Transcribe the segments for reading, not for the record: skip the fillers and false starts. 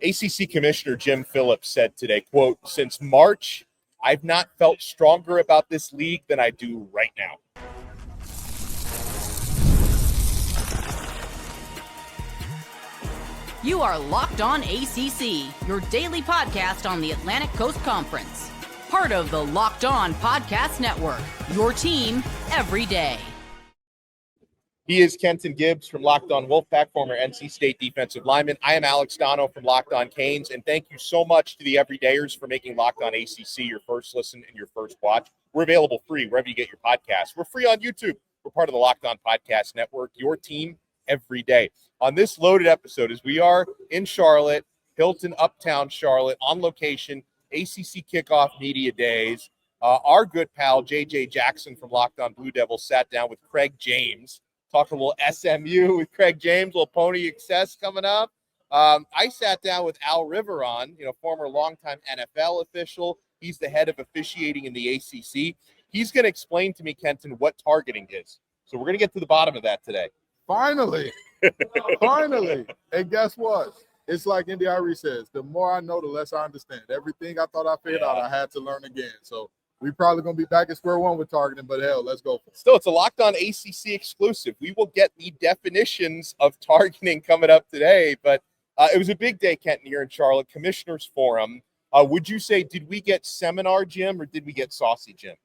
ACC Commissioner Jim Phillips said today, quote, "Since March, I've not felt stronger about this league than I do right now." You are Locked On ACC, your daily podcast on the Atlantic Coast Conference. Part of the Locked On Podcast Network, your team every day. He is Kenton Gibbs from Locked On Wolfpack, former NC State defensive lineman. I am Alex Donno from Locked On Canes, and thank you so much to the everydayers for making Locked On ACC your first listen and your first watch. We're available free wherever you get your podcasts. We're free on YouTube. We're part of the Locked On Podcast Network, your team every day. On this loaded episode, as we are in Charlotte, Hilton, Uptown Charlotte, on location, ACC Kickoff Media Days, our good pal JJ Jackson from Locked On Blue Devils sat down with Craig James. Talking a little SMU with Craig James, little Pony Excess coming up. I sat down with Al Riveron, former longtime NFL official. He's the head of officiating in the ACC. He's going to explain to me, Kenton, what targeting is. So we're going to get to the bottom of that today. Finally. Finally. And guess what? It's like Indy Irie says, the more I know, the less I understand. Everything I thought I figured out, I had to learn again. So we're probably going to be back at square one with targeting, but hell, let's go. Still, it's a Locked On ACC exclusive. We will get the definitions of targeting coming up today, but it was a big day, Kenton, here in Charlotte, Commissioners Forum. Would you say, did we get seminar, Jim, or did we get saucy, Jim?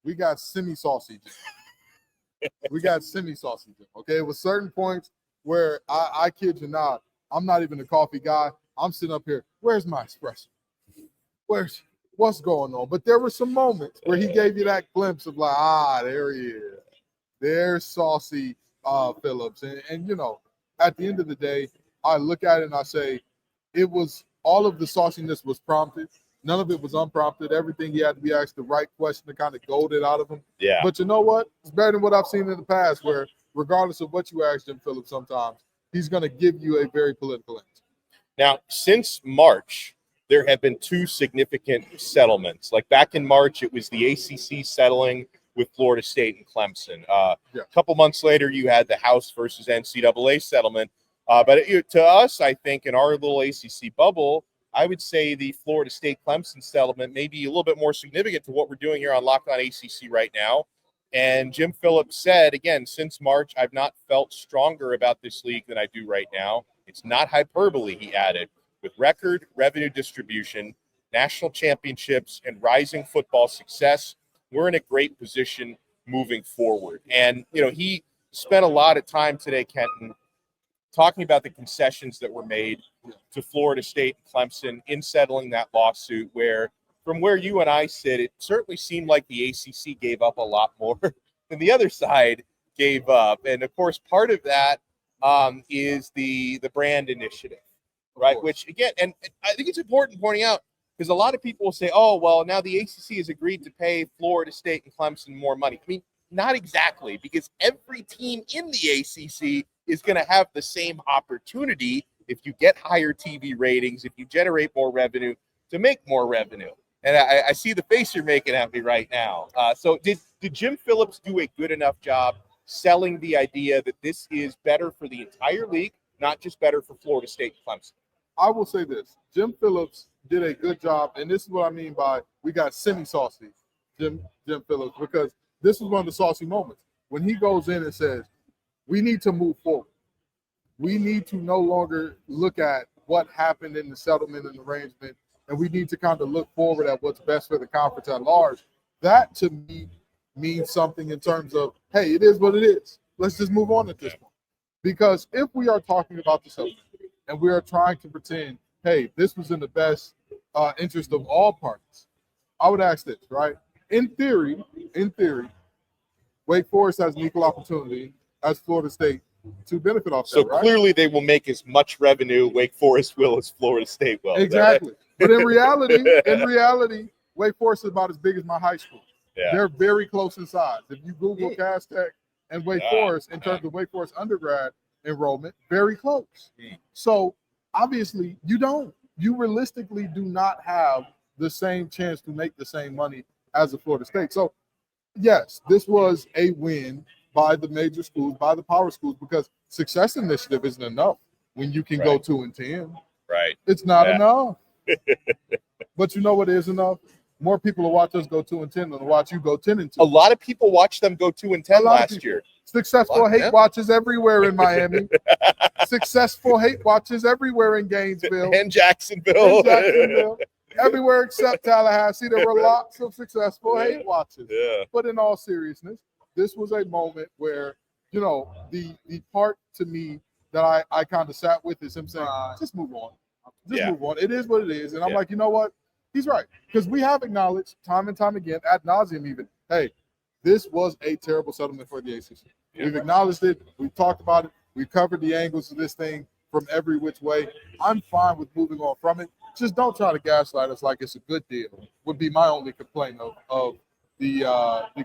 We got semi-saucy, Jim. We got semi-saucy, Jim, okay? With certain points where I kid you not, I'm not even a coffee guy. I'm sitting up here, where's my espresso? What's going on? But there were some moments where he gave you that glimpse of like, there he is. There's saucy Phillips. And at the end of the day, I look at it and I say, it was all of the sauciness was prompted. None of it was unprompted. Everything he had to be asked the right question to kind of goad it out of him. Yeah. But you know what? It's better than what I've seen in the past where regardless of what you ask Jim Phillips sometimes, he's going to give you a very political answer. Now, since March, there have been two significant settlements. Like back in March, it was the ACC settling with Florida State and Clemson. A couple months later, you had the House versus NCAA settlement. But to us, I think, in our little ACC bubble, I would say the Florida State-Clemson settlement may be a little bit more significant to what we're doing here on Locked On ACC right now. And Jim Phillips said, again, since March, I've not felt stronger about this league than I do right now. It's not hyperbole, he added. With record revenue distribution, national championships, and rising football success, we're in a great position moving forward. And, he spent a lot of time today, Kenton, talking about the concessions that were made to Florida State and Clemson in settling that lawsuit, where from where you and I sit, it certainly seemed like the ACC gave up a lot more than the other side gave up. And, of course, part of that is the brand initiative. Right, which again, and I think it's important pointing out because a lot of people will say, oh, well, now the ACC has agreed to pay Florida State and Clemson more money. I mean, not exactly, because every team in the ACC is going to have the same opportunity if you get higher TV ratings, if you generate more revenue, to make more revenue. And I see the face you're making at me right now. So did Jim Phillips do a good enough job selling the idea that this is better for the entire league, not just better for Florida State and Clemson? I will say this. Jim Phillips did a good job, and this is what I mean by we got semi-saucy Jim Phillips, because this is one of the saucy moments. When he goes in and says, we need to move forward. We need to no longer look at what happened in the settlement and arrangement, and we need to kind of look forward at what's best for the conference at large. That, to me, means something in terms of, hey, it is what it is. Let's just move on at this point. Because if we are talking about the settlement, and we are trying to pretend, hey, this was in the best interest of all parties, I would ask this, right? In theory, Wake Forest has an equal opportunity as Florida State to benefit off that, right? So clearly they will make as much revenue Wake Forest will as Florida State will. Exactly. But in reality, Wake Forest is about as big as my high school. Yeah. They're very close in size. If you Google Cass Tech and Wake Forest in terms of Wake Forest undergrad enrollment, very close. So obviously you realistically do not have the same chance to make the same money as a Florida State. So yes, this was a win by the major schools, by the power schools, because success initiative isn't enough when you can go 2-10. Right. It's not enough. But you know what is enough? More people will watch us go 2-10 than watch you go 10-2. A lot of people watched them go 2-10 last year. Successful hate watches everywhere in Miami. Successful hate watches everywhere in Gainesville. And Jacksonville. Everywhere except Tallahassee, there were lots of successful hate watches. Yeah. But in all seriousness, this was a moment where, you know, the part to me that I kind of sat with is him saying, just move on. Just move on. It is what it is. And I'm like, you know what? He's right. Because we have acknowledged time and time again, ad nauseum even, hey, this was a terrible settlement for the ACC. Yeah. We've acknowledged it. We've talked about it. We've covered the angles of this thing from every which way. I'm fine with moving on from it. Just don't try to gaslight us like it's a good deal, would be my only complaint of the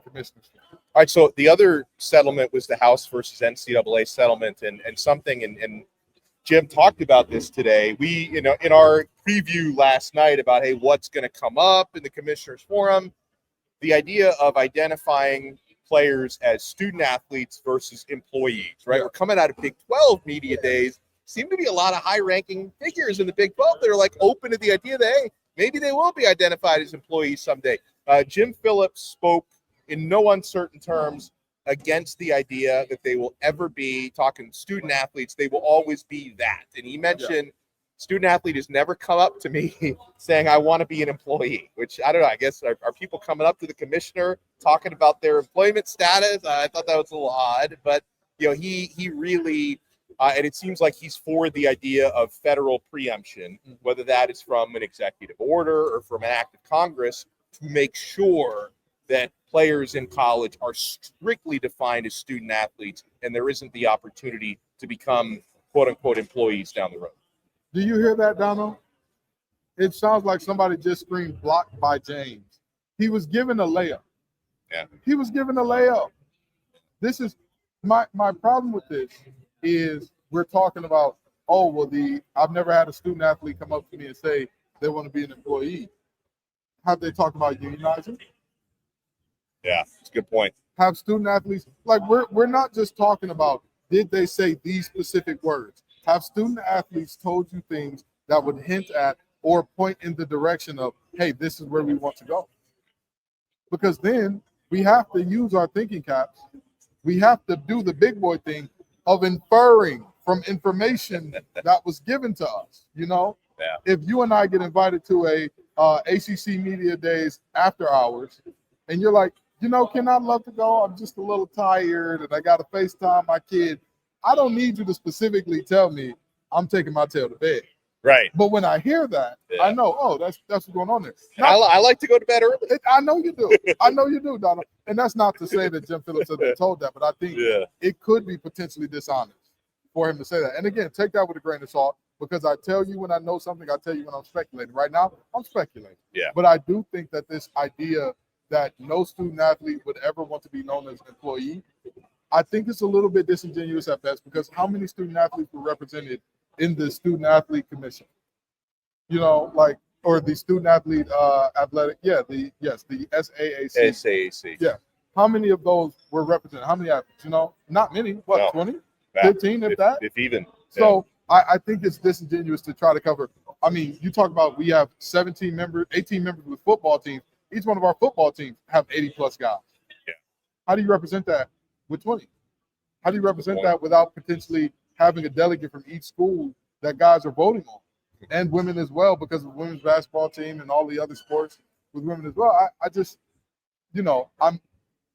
commissioners. All right, so the other settlement was the House versus NCAA settlement, and something, and Jim talked about this today. We, you know, in our preview last night about, hey, what's going to come up in the commissioners forum, the idea of identifying players as student athletes versus employees, right? Yeah. We're coming out of Big 12 media days. Seem to be a lot of high-ranking figures in the Big 12 that are like open to the idea that, hey, maybe they will be identified as employees someday. Jim Phillips spoke in no uncertain terms against the idea that they will ever be, talking student athletes, they will always be that. And he mentioned student athlete has never come up to me saying, I want to be an employee, which I don't know. I guess are people coming up to the commissioner talking about their employment status? I thought that was a little odd, but you know, he really, and it seems like he's for the idea of federal preemption, whether that is from an executive order or from an act of Congress, to make sure that players in college are strictly defined as student athletes and there isn't the opportunity to become quote-unquote employees down the road. Do you hear that, Donno? It sounds like somebody just screamed blocked by James. He was given a layup. Yeah. He was given a layup. This is my problem with this is we're talking about, oh, well, I've never had a student athlete come up to me and say they want to be an employee. Have they talked about unionizing? Yeah, it's a good point. Have student athletes, like we're not just talking about did they say these specific words. Have student athletes told you things that would hint at or point in the direction of, hey, this is where we want to go? Because then we have to use our thinking caps. We have to do the big boy thing of inferring from information that was given to us. You know, if you and I get invited to a ACC Media Days after hours, and you're like, you know, Ken, I'd love to go. I'm just a little tired, and I got to FaceTime my kid. I don't need you to specifically tell me I'm taking my tail to bed. Right. But when I hear that, I know, oh, that's what's going on there. Now, I like to go to bed early. I know you do. I know you do, Donald. And that's not to say that Jim Phillips has been told that, but I think it could be potentially dishonest for him to say that. And again, take that with a grain of salt, because I tell you when I know something, I tell you when I'm speculating. Right now, I'm speculating. Yeah. But I do think that this idea that no student athlete would ever want to be known as an employee, I think it's a little bit disingenuous at best, because how many student athletes were represented in the student athlete commission? You know, like, or the student athlete athletic, the SAAC. SAAC. Yeah. How many of those were represented? How many athletes? You know, not many. What, 20, 15, if that? If even. So I think it's disingenuous to try to cover. I mean, you talk about we have 18 members with football teams. Each one of our football teams have 80-plus guys. Yeah. How do you represent that with 20? How do you represent that without potentially having a delegate from each school that guys are voting on? And women as well, because of the women's basketball team and all the other sports with women as well. I just, you know,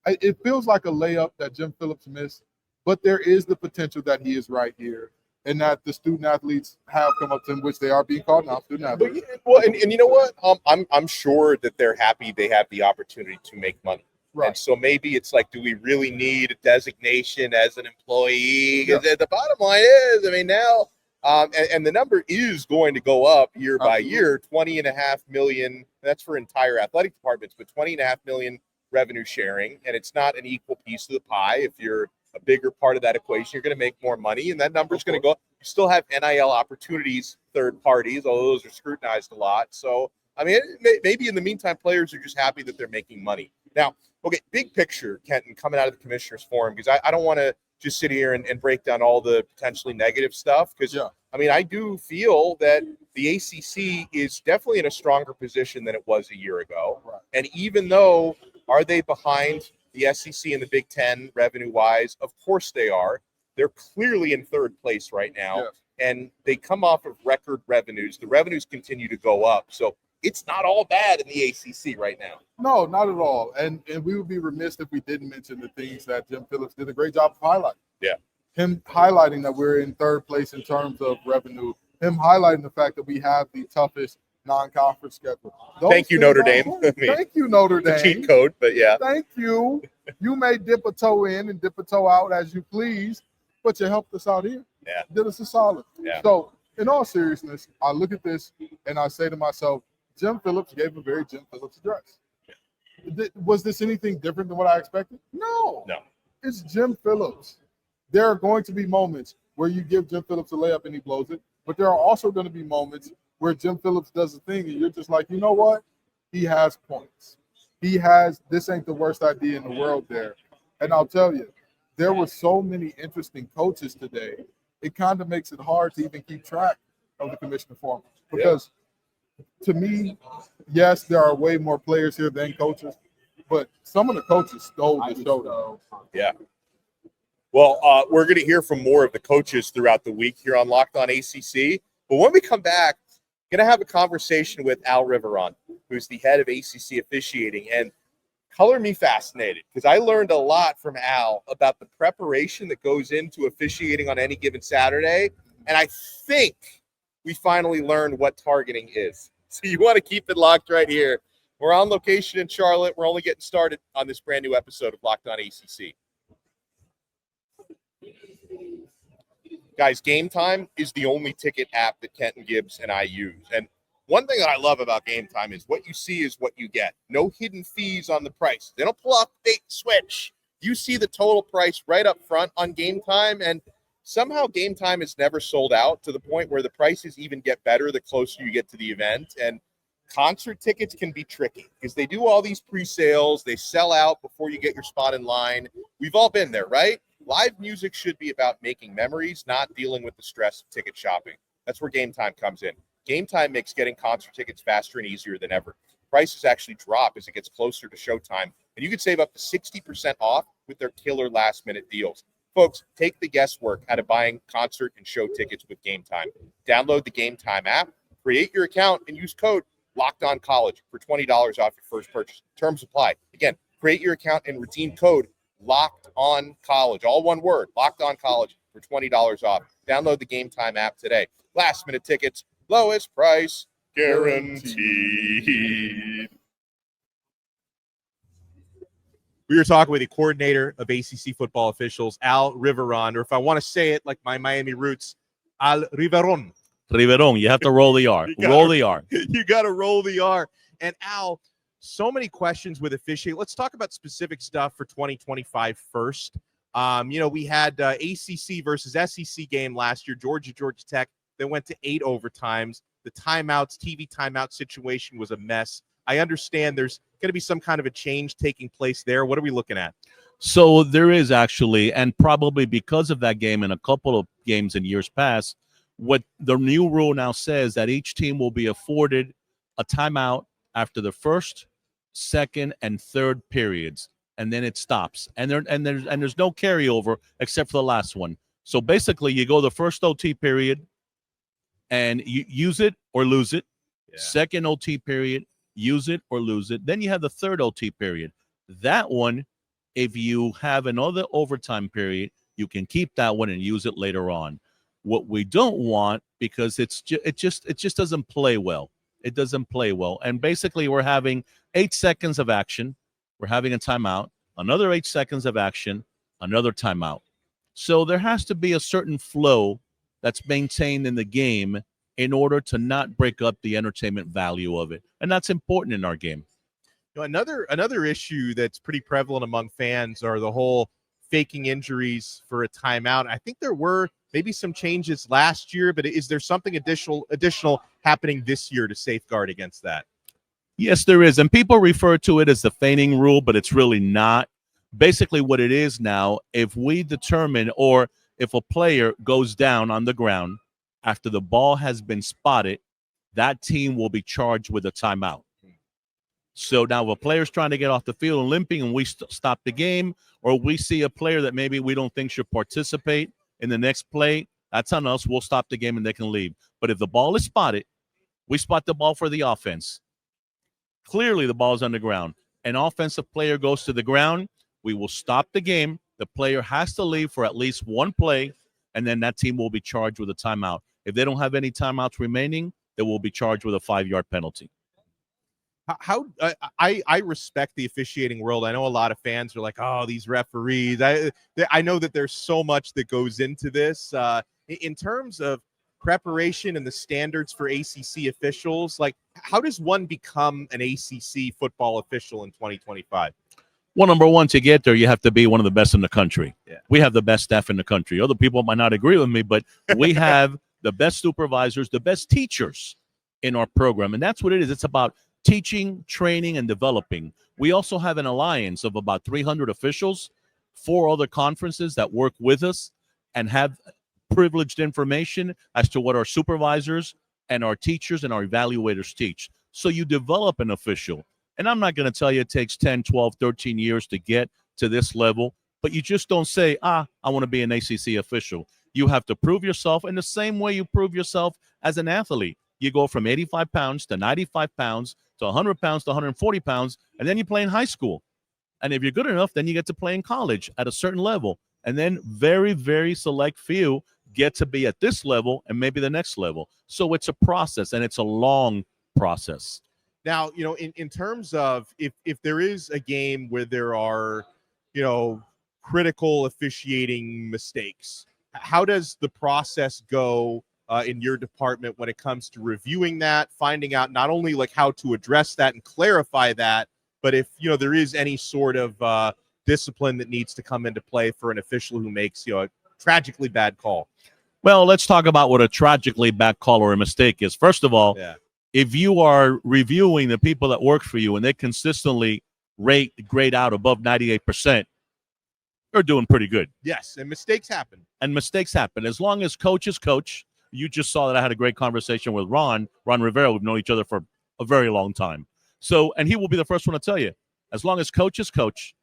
it feels like a layup that Jim Phillips missed, but there is the potential that he is right here, and that the student athletes have come up to him, which they are being called now student athletes. Well, and you know what? I'm sure that they're happy they have the opportunity to make money. Right. And so maybe it's like, do we really need a designation as an employee? Yeah. The bottom line is, I mean, now, and the number is going to go up year by year, 20.5 million. That's for entire athletic departments, but 20.5 million revenue sharing. And it's not an equal piece of the pie. If you're a bigger part of that equation, you're going to make more money, and that number is going to go up. You still have NIL opportunities, third parties, although those are scrutinized a lot. So, I mean, maybe in the meantime, players are just happy that they're making money. Now, okay, big picture, Kenton, coming out of the commissioner's forum, because I don't want to just sit here and break down all the potentially negative stuff, because, I mean, I do feel that the ACC is definitely in a stronger position than it was a year ago. Right. And even though, are they behind the SEC and the Big Ten revenue-wise? Of course they are. They're clearly in third place right now. Yes. And they come off of record revenues. The revenues continue to go up. So it's not all bad in the ACC right now. No, not at all. And we would be remiss if we didn't mention the things that Jim Phillips did a great job of highlighting. Yeah. Him highlighting that we're in third place in terms of revenue. Him highlighting the fact that we have the toughest non-conference schedule. Thank you, Notre Dame. Thank you, Notre Dame. The cheat code, but yeah. Thank you. You may dip a toe in and dip a toe out as you please, but you helped us out here. Yeah. Did us a solid. Yeah. So, in all seriousness, I look at this and I say to myself, Jim Phillips gave a very Jim Phillips address. Yeah. Was this anything different than what I expected? No. No. It's Jim Phillips. There are going to be moments where you give Jim Phillips a layup and he blows it, but there are also going to be moments where Jim Phillips does a thing and you're just like, you know what? He has points. He has, this ain't the worst idea in the world there. And I'll tell you, there were so many interesting coaches today, it kind of makes it hard to even keep track of the commissioner forum. Because to me, yes, there are way more players here than coaches, but some of the coaches stole the show. Yeah. Well, we're going to hear from more of the coaches throughout the week here on Locked On ACC. But when we come back, going to have a conversation with Al Riveron, who's the head of ACC officiating. And color me fascinated because I learned a lot from Al about the preparation that goes into officiating on any given Saturday. And I think we finally learned what targeting is. So you want to keep it locked right here. We're on location in Charlotte. We're only getting started on this brand new episode of Locked On ACC. Guys, Gametime is the only ticket app that Kenton Gibbs and I use. And one thing that I love about Gametime is what you see is what you get. No hidden fees on the price. They don't pull off the bait and switch. You see the total price right up front on Gametime, and somehow Gametime is never sold out to the point where the prices even get better the closer you get to the event. And concert tickets can be tricky because they do all these pre-sales. They sell out before you get your spot in line. We've all been there, right? Live music should be about making memories, not dealing with the stress of ticket shopping. That's where Gametime comes in. Gametime makes getting concert tickets faster and easier than ever. Prices actually drop as it gets closer to showtime, and you can save up to 60% off with their killer last-minute deals. Folks, take the guesswork out of buying concert and show tickets with Gametime. Download the Gametime app, create your account, and use code LOCKEDONCollege for $20 off your first purchase. Terms apply. Again, create your account and redeem code LOCKEDONCollege. All one word, LOCKEDONCollege for $20 off. Download the Gametime app today. Last-minute tickets, lowest price guaranteed. We were talking with the coordinator of ACC football officials, Al Riveron, or if I want to say it like my Miami roots, Al Riveron. Riveron, you have to roll the R. Roll the R. You got to roll the R. And Al, so many questions with officiating. Let's talk about specific stuff for 2025 first. We had ACC versus SEC game last year, Georgia Tech. They went to 8 overtimes. The timeouts, TV timeout situation was a mess. I understand there's going to be some kind of a change taking place there. What are we looking at? So there is actually, and probably because of that game and a couple of games in years past, what the new rule now says that each team will be afforded a timeout after the first, second, and third periods, and then it stops. And there's no carryover except for the last one. So basically, you go the first OT period, and you use it or lose it. Yeah. Second OT period, use it or lose it. Then you have the third OT period. That one, if you have another overtime period, you can keep that one and use it later on. What we don't want, because it just doesn't play well. It doesn't play well. And basically, we're having 8 seconds of action. We're having a timeout. Another 8 seconds of action. Another timeout. So there has to be a certain flow that's maintained in the game in order to not break up the entertainment value of it. And that's important in our game. Another issue that's pretty prevalent among fans are the whole faking injuries for a timeout. I think there were maybe some changes last year, but is there something additional happening this year to safeguard against that? Yes, there is. And people refer to it as the feigning rule, but it's really not. Basically what it is now, if we determine or if a player goes down on the ground after the ball has been spotted, that team will be charged with a timeout. So now if a player's trying to get off the field and limping and we stop the game, or we see a player that maybe we don't think should participate in the next play, that's on us. We'll stop the game and they can leave. But if the ball is spotted, we spot the ball for the offense. Clearly the ball is on the ground. An offensive player goes to the ground, we will stop the game. The player has to leave for at least one play, and then that team will be charged with a timeout. If they don't have any timeouts remaining, they will be charged with a 5-yard penalty. I respect the officiating world. I know a lot of fans are like, oh, these referees. I know that there's so much that goes into this. In terms of preparation and the standards for ACC officials, like how does one become an ACC football official in 2025? Well, number one, to get there, you have to be one of the best in the country. Yeah. We have the best staff in the country. Other people might not agree with me, but we have the best supervisors, the best teachers in our program. And that's what it is. It's about teaching, training, and developing. We also have an alliance of about 300 officials, 4 other conferences that work with us and have privileged information as to what our supervisors and our teachers and our evaluators teach. So you develop an official. And I'm not going to tell you it takes 10, 12, 13 years to get to this level, but you just don't say, I want to be an ACC official. You have to prove yourself in the same way you prove yourself as an athlete. You go from 85 pounds to 95 pounds to 100 pounds to 140 pounds, and then you play in high school. And if you're good enough, then you get to play in college at a certain level. And then very, very select few get to be at this level and maybe the next level. So it's a process, and it's a long process. Now, in terms of if there is a game where there are, critical officiating mistakes, how does the process go in your department when it comes to reviewing that, finding out not only like how to address that and clarify that, but if, there is any sort of discipline that needs to come into play for an official who makes, a tragically bad call? Well, let's talk about what a tragically bad call or a mistake is. First of all, if you are reviewing the people that work for you and they consistently grade out above 98%, you're doing pretty good. Yes, and mistakes happen. As long as coaches coach. You just saw that I had a great conversation with Ron Riveron. We've known each other for a very long time. So, and he will be the first one to tell you, as long as coaches coach,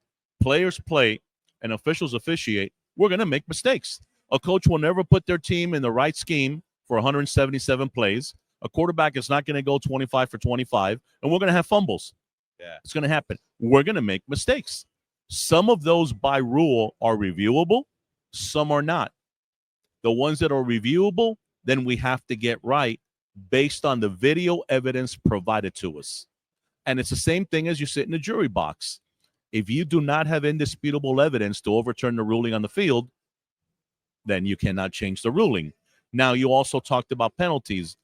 players play, and officials officiate, we're going to make mistakes. A coach will never put their team in the right scheme for 177 plays. A quarterback is not going to go 25 for 25, and we're going to have fumbles. Yeah, it's going to happen. We're going to make mistakes. Some of those by rule are reviewable. Some are not. The ones that are reviewable, then we have to get right based on the video evidence provided to us. And it's the same thing as you sit in the jury box. If you do not have indisputable evidence to overturn the ruling on the field, then you cannot change the ruling. Now, you also talked about penalties.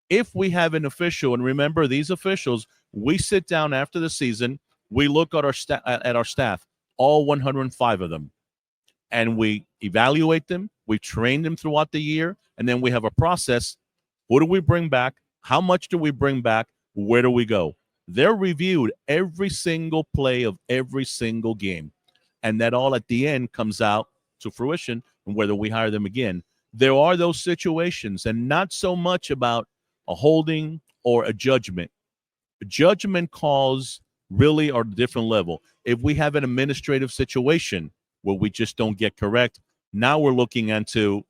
If we have an official, and remember, these officials, we sit down after the season, we look at our staff, all 105 of them, and we evaluate them, we train them throughout the year, and then we have a process. What do we bring back? How much do we bring back? Where do we go? They're reviewed every single play of every single game, and that all at the end comes out to fruition, and whether we hire them again. There are those situations, and not so much about a holding or a judgment. Judgment calls really are a different level. If we have an administrative situation where we just don't get correct, now we're looking into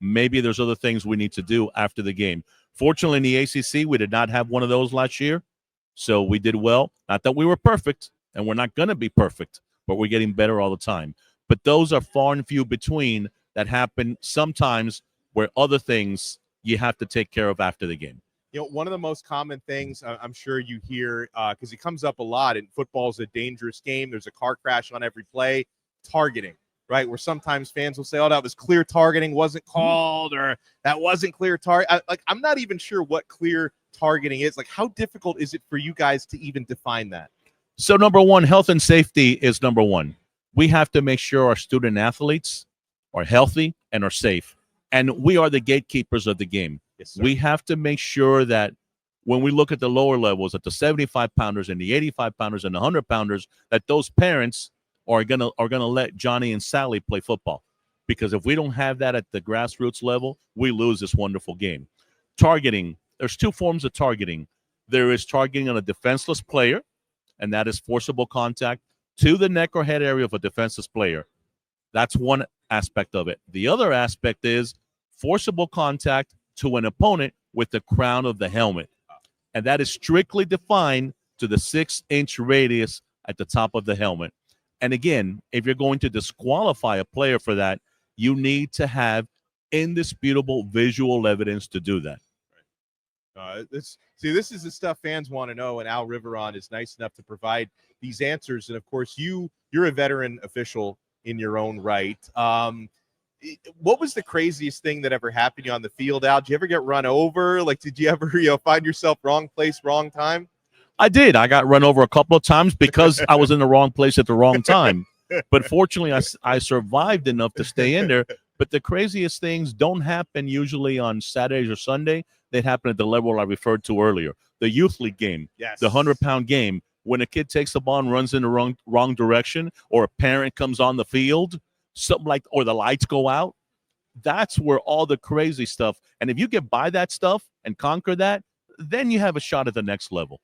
maybe there's other things we need to do after the game. Fortunately, in the ACC, we did not have one of those last year, so we did well. Not that we were perfect, and we're not going to be perfect, but we're getting better all the time. But those are far and few between that happen sometimes where other things you have to take care of after the game. One of the most common things I'm sure you hear, because it comes up a lot, and football is a dangerous game. There's a car crash on every play. Targeting, right? Where sometimes fans will say, oh, that was clear targeting, wasn't called, or that wasn't clear target. I'm not even sure what clear targeting is. Like, how difficult is it for you guys to even define that? So, number one, health and safety is number one. We have to make sure our student athletes are healthy and are safe. And we are the gatekeepers of the game. Yes, sir. We have to make sure that when we look at the lower levels, at the 75-pounders and the 85-pounders and the 100-pounders, that those parents are gonna let Johnny and Sally play football. because if we don't have that at the grassroots level, we lose this wonderful game. Targeting. There's two forms of targeting. There is targeting on a defenseless player, and that is forcible contact to the neck or head area of a defenseless player. That's one aspect of it. The other aspect is forcible contact to an opponent with the crown of the helmet. And that is strictly defined to the 6-inch radius at the top of the helmet. And again, if you're going to disqualify a player for that, you need to have indisputable visual evidence to do that. This is the stuff fans want to know, and Al Riveron is nice enough to provide these answers. And of course, you're a veteran official in your own right. What was the craziest thing that ever happened to you on the field, Al? Did you ever get run over? Like, did you ever find yourself wrong place, wrong time? I did. I got run over a couple of times because I was in the wrong place at the wrong time. But fortunately, I survived enough to stay in there. But the craziest things don't happen usually on Saturdays or Sunday. They happen at the level I referred to earlier. The youth league game, yes. The 100-pound game, when a kid takes the ball and runs in the wrong direction, or a parent comes on the field, something like, or the lights go out. That's where all the crazy stuff. And if you get by that stuff and conquer that, then you have a shot at the next level.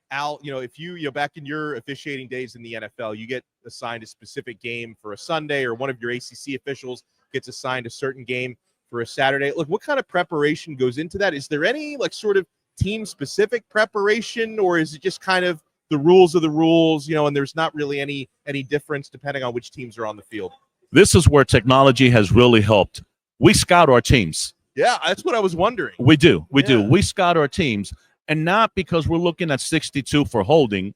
Al, if you back in your officiating days in the NFL, you get assigned a specific game for a Sunday, or one of your ACC officials gets assigned a certain game for a Saturday. Look, what kind of preparation goes into that? Is there any sort of team-specific preparation, or is it just kind of the rules of the rules, and there's not really any difference depending on which teams are on the field? This is where technology has really helped. We scout our teams. Yeah, that's what I was wondering. We do. We scout our teams. And not because we're looking at 62 for holding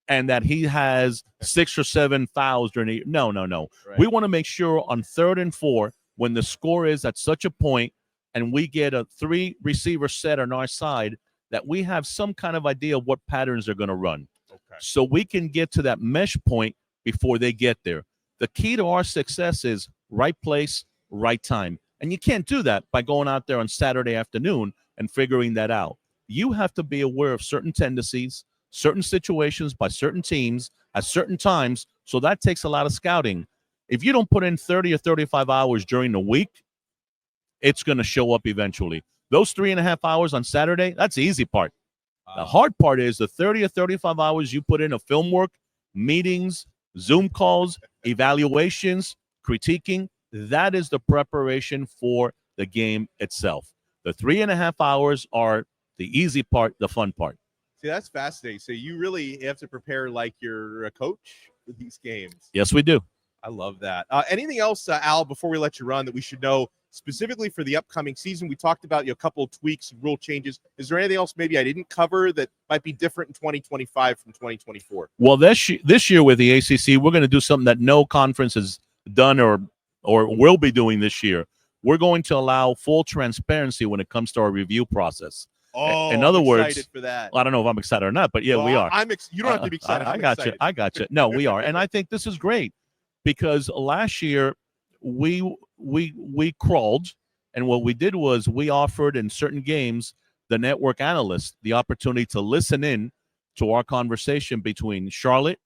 and that he has 6 or 7 fouls during the No. Right. We want to make sure on 3rd and 4, when the score is at such a point and we get a 3-receiver set on our side, that we have some kind of idea of what patterns they're going to run. Okay. So we can get to that mesh point before they get there. The key to our success is right place, right time. And you can't do that by going out there on Saturday afternoon and figuring that out. You have to be aware of certain tendencies, certain situations by certain teams at certain times. So that takes a lot of scouting. If you don't put in 30 or 35 hours during the week, it's going to show up eventually. Those 3.5 hours on Saturday, that's the easy part. The hard part is the 30 or 35 hours you put in of film work, meetings, Zoom calls, evaluations, critiquing. That is the preparation for the game itself. The 3.5 hours are the easy part, the fun part. See, that's fascinating. So you really have to prepare like you're a coach for these games. Yes, we do. I love that. Anything else, Al, before we let you run, that we should know specifically for the upcoming season? We talked about a couple of tweaks, rule changes. Is there anything else maybe I didn't cover that might be different in 2025 from 2024? Well, this year with the ACC, we're going to do something that no conference has done or will be doing this year. We're going to allow full transparency when it comes to our review process. Oh, in other words, excited for that. I don't know if I'm excited or not, but yeah, we are. You don't have to be excited. I got you. No, we are, and I think this is great because last year we crawled, and what we did was we offered in certain games the network analysts the opportunity to listen in to our conversation between Charlotte,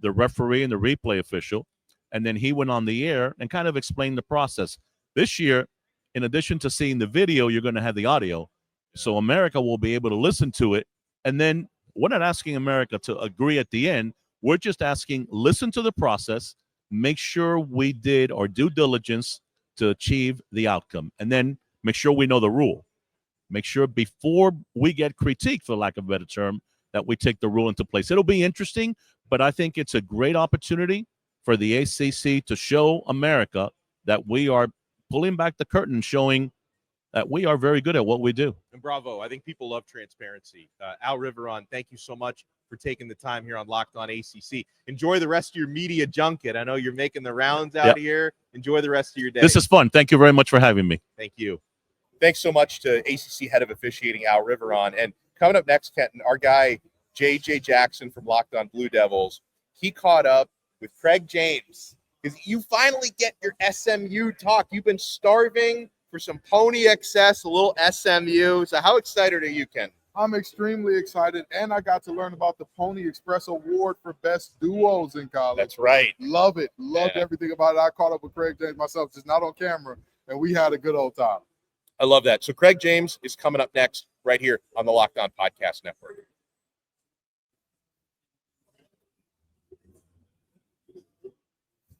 the referee, and the replay official, and then he went on the air and kind of explained the process. This year, in addition to seeing the video, you're going to have the audio. So America will be able to listen to it. And then we're not asking America to agree at the end. We're just asking, listen to the process, make sure we did our due diligence to achieve the outcome, and then make sure we know the rule. Make sure before we get critiqued, for lack of a better term, that we take the rule into place. It'll be interesting, but I think it's a great opportunity for the ACC to show America that we are pulling back the curtain, showing that we are very good at what we do. And bravo. I think people love transparency. Al Riveron, thank you so much for taking the time here on Locked On ACC. Enjoy the rest of your media junket. I know you're making the rounds out here. Enjoy the rest of your day. This is fun. Thank you very much for having me. Thank you. Thanks so much to ACC head of officiating, Al Riveron. And coming up next, Kenton, our guy, J.J. Jackson from Locked On Blue Devils, he caught up with Craig James. Because you finally get your SMU talk. You've been starving for some Pony XS, a little SMU. So how excited are you, Ken? I'm extremely excited, and I got to learn about the Pony Express Award for Best Duos in college. That's right. Love it. Loved everything about it. I caught up with Craig James myself, just not on camera, and we had a good old time. I love that. So Craig James is coming up next right here on the Locked On Podcast Network.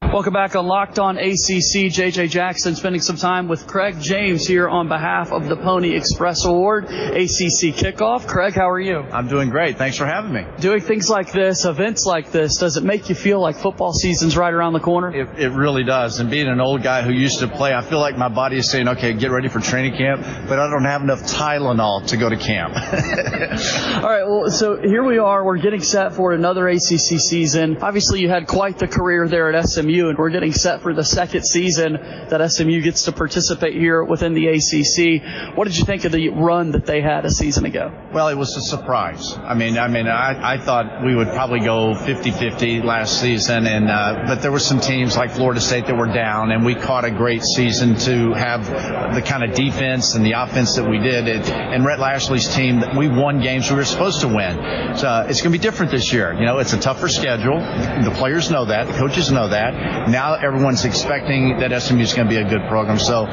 Welcome back on Locked On ACC. JJ Jackson spending some time with Craig James here on behalf of the Pony Express Award, ACC kickoff. Craig, how are you? I'm doing great. Thanks for having me. Doing things like this, events like this, does it make you feel like football season's right around the corner? It really does. And being an old guy who used to play, I feel like my body is saying, okay, get ready for training camp, but I don't have enough Tylenol to go to camp. All right, well, so here we are. We're getting set for another ACC season. Obviously, you had quite the career there at SMU, and we're getting set for the second season that SMU gets to participate here within the ACC. What did you think of the run that they had a season ago? Well, it was a surprise. I thought we would probably go 50-50 last season, and but there were some teams like Florida State that were down, and we caught a great season to have the kind of defense and the offense that we did. And Rhett Lashley's team, we won games we were supposed to win. So it's going to be different this year. You know, it's a tougher schedule. The players know that. The coaches know that. Now everyone's expecting that SMU is going to be a good program. So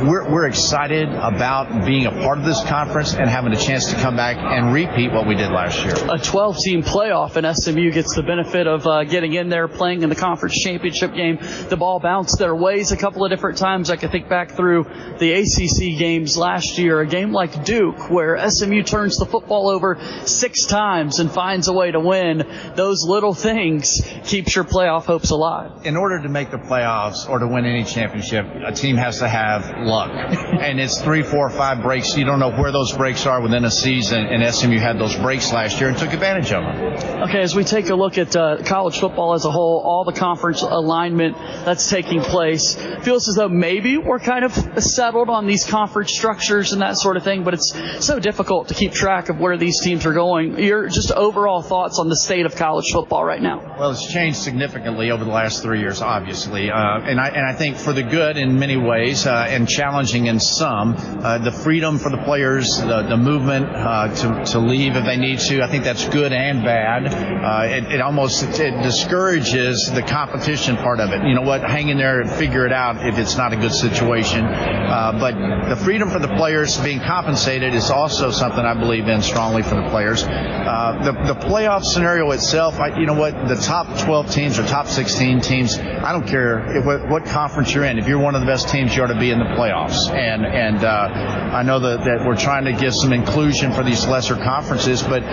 we're excited about being a part of this conference and having a chance to come back and repeat what we did last year. A 12-team playoff, and SMU gets the benefit of getting in there, playing in the conference championship game. The ball bounced their ways a couple of different times. I can think back through the ACC games last year, a game like Duke, where SMU turns the football over 6 times and finds a way to win. Those little things keeps your playoff hopes alive. In order to make the playoffs or to win any championship, a team has to have luck. And it's 3, 4, 5 breaks. You don't know where those breaks are within a season, and SMU had those breaks last year and took advantage of them. Okay, as we take a look at college football as a whole, all the conference alignment that's taking place, feels as though maybe we're kind of settled on these conference structures and that sort of thing, but it's so difficult to keep track of where these teams are going. Your just overall thoughts on the state of college football right now? Well, it's changed significantly over the last 3 years, obviously, and I think for the good in many ways, and challenging in some. The freedom for the players, the movement to leave if they need to, I think that's good and bad. It almost discourages the competition part of it. You know what? Hang in there and figure it out if it's not a good situation. But the freedom for the players being compensated is also something I believe in strongly for the players. The playoff scenario itself, you know what? The top 12 teams or top 16 teams, I don't care what conference you're in. If you're one of the best teams, you ought to be in the playoffs. And I know that we're trying to give some inclusion for these lesser conferences, but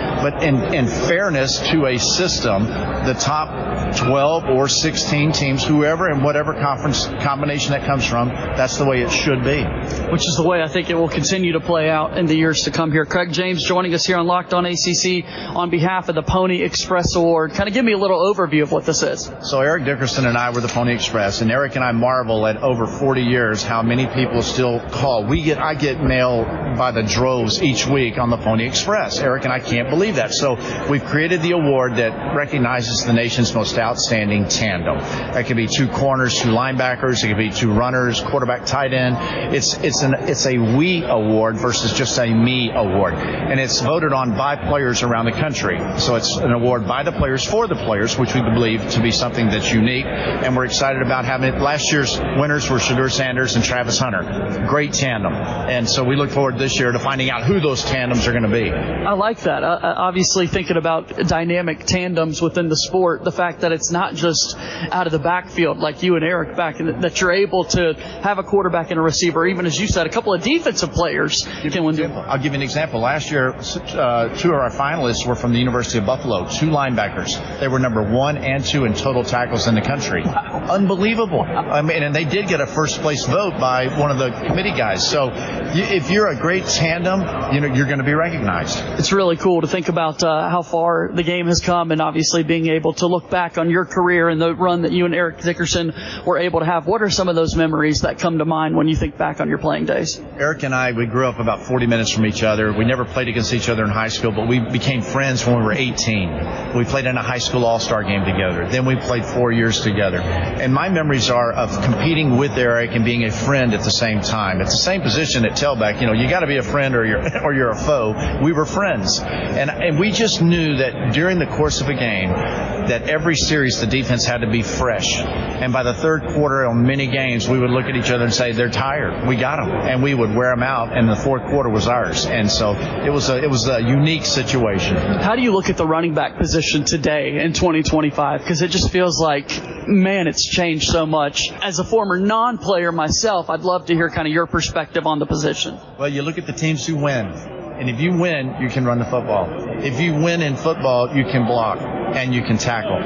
in fairness to a system, the top 12 or 16 teams, whoever and whatever conference combination that comes from, that's the way it should be. Which is the way I think it will continue to play out in the years to come here. Craig James joining us here on Locked On ACC on behalf of the Pony Express Award. Kind of give me a little overview of what this is. So Eric Dickerson and I were the Pony Express, and Eric and I marvel at over 40 years how many people still call. I get mail by the droves each week on the Pony Express. Eric and I can't believe that. So we've created the award that recognizes the nation's most outstanding tandem. That could be 2 corners, 2 linebackers. It could be 2 runners, quarterback, tight end. It's a we award versus just a me award. And it's voted on by players around the country. So it's an award by the players for the players, which we believe to be something that's unique. And we're excited about having it. Last year's winners were Shadur Sanders and Travis Hunter. Great tandem. And so we look forward this year to finding out who those tandems are going to be. I like that. Obviously, thinking about dynamic tandems within the sport, the fact that it's not just out of the backfield like you and Eric that you're able to have a quarterback and a receiver, even as you said, a couple of defensive players can win. I'll give you an example. Last year, 2 of our finalists were from the University of Buffalo, 2 linebackers. They were number 1 and 2 in total tackles in the country. Wow. Unbelievable. I mean, and they did get a first place vote by one of the committee guys. So if you're a great tandem, you're going to be recognized. It's really cool to think about how far the game has come, and obviously being able to look back on your career and the run that you and Eric Dickerson were able to have. What are some of those memories that come to mind when you think back on your playing days? Eric and I, we grew up about 40 minutes from each other. We never played against each other in high school, but we became friends when we were 18. We played in a high school all-star game together. Then we played 4 years together. And my memories are of competing with Eric and being a friend at the same time. It's the same position at tailback. You got to be a friend or you're a foe. We were friends. And we just knew that during the course of a game, that every series the defense had to be fresh. And by the third quarter on many games, we would look at each other and say, they're tired. We got them. And we would wear them out, and the fourth quarter was ours. And so it was a unique situation. How do you look at the running back position today in 2025? Because it just feels like, man, it's changed so much. As a former non-player myself, I'd love to hear kind of your perspective on the position. Well, you look at the teams who win. And if you win, you can run the football. If you win in football, you can block and you can tackle.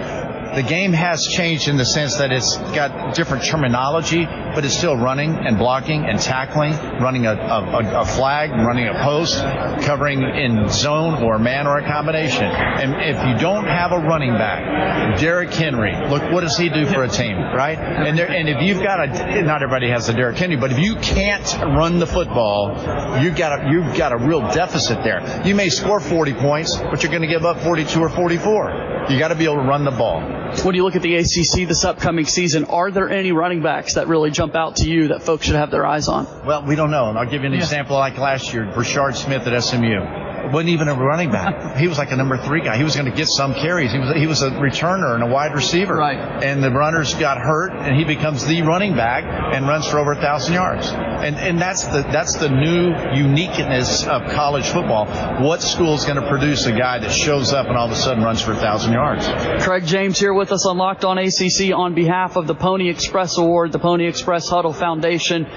The game has changed in the sense that it's got different terminology, but it's still running and blocking and tackling, running a flag, running a post, covering in zone or man or a combination. And if you don't have a running back, Derrick Henry, look, what does he do for a team, right? And if you've got not everybody has a Derrick Henry, but if you can't run the football, you've got a real deficit there. You may score 40 points, but you're going to give up 42 or 44. You got to be able to run the ball. When you look at the ACC this upcoming season, are there any running backs that really jump out to you that folks should have their eyes on? Well, we don't know. And I'll give you an example like last year, Brashard Smith at SMU. Wasn't even a running back. He was like a number 3 guy. He was going to get some carries. He was a returner and a wide receiver. Right. And the runners got hurt, and he becomes the running back and runs for over 1,000 yards. And that's the new uniqueness of college football. What school is going to produce a guy that shows up and all of a sudden runs for 1,000 yards? Craig James here with us on Locked On ACC on behalf of the Pony Express Award, the Pony Express Huddle Foundation.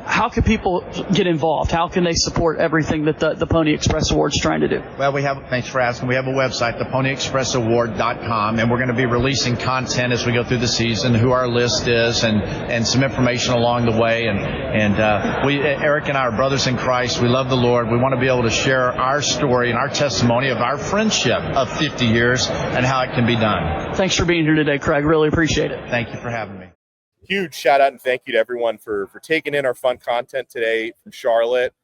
How can people get involved? How can they support everything that the Pony Express Award's trying to do? Well, thanks for asking. We have a website, theponyexpressaward.com, and we're going to be releasing content as we go through the season, who our list is, and some information along the way. And Eric and I are brothers in Christ. We love the Lord. We want to be able to share our story and our testimony of our friendship of 50 years and how it can be done. Thanks for being here today, Craig. Really appreciate it. Thank you for having me. Huge shout out and thank you to everyone for taking in our fun content today from Charlotte.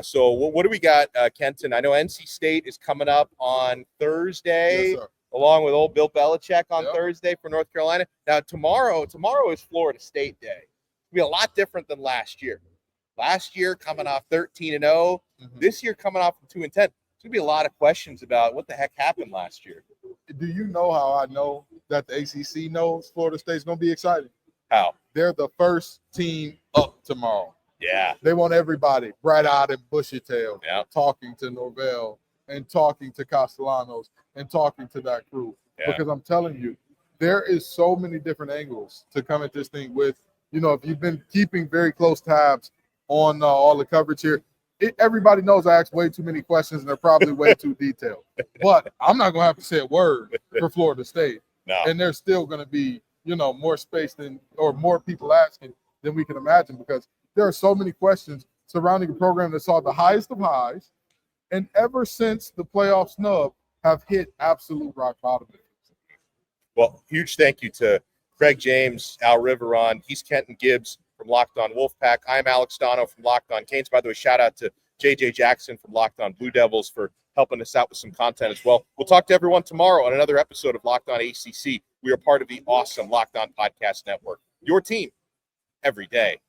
So what do we got, Kenton? I know NC State is coming up on Thursday, Yes, sir. along with old Bill Belichick on Yep. Thursday for North Carolina. Now tomorrow is Florida State Day. It'll be a lot different than last year. Last year coming off 13-0. Mm-hmm. This year coming off from 2-10. There's gonna be a lot of questions about what the heck happened last year. Do you know how I know that the ACC knows Florida State's going to be exciting? How? They're the first team up tomorrow. Yeah. They want everybody, bright-eyed and bushy-tailed, Yeah. talking to Norvell and talking to Castellanos and talking to that crew. Yeah. Because I'm telling you, there is so many different angles to come at this thing with. If you've been keeping very close tabs on all the coverage here, everybody knows I ask way too many questions and they're probably way too detailed. But I'm not going to have to say a word for Florida State. No. And there's still going to be more space or more people asking than we can imagine, because there are so many questions surrounding a program that saw the highest of highs, and ever since the playoff snub have hit absolute rock bottom. Well, huge thank you to Craig James, Al Riveron. He's Kenton Gibbs from Locked On Wolfpack. I'm Alex Donno from Locked On Canes. By the way, shout out to JJ Jackson from Locked On Blue Devils for helping us out with some content as well. We'll talk to everyone tomorrow on another episode of Locked On ACC. We are part of the awesome Locked On Podcast Network. Your team every day.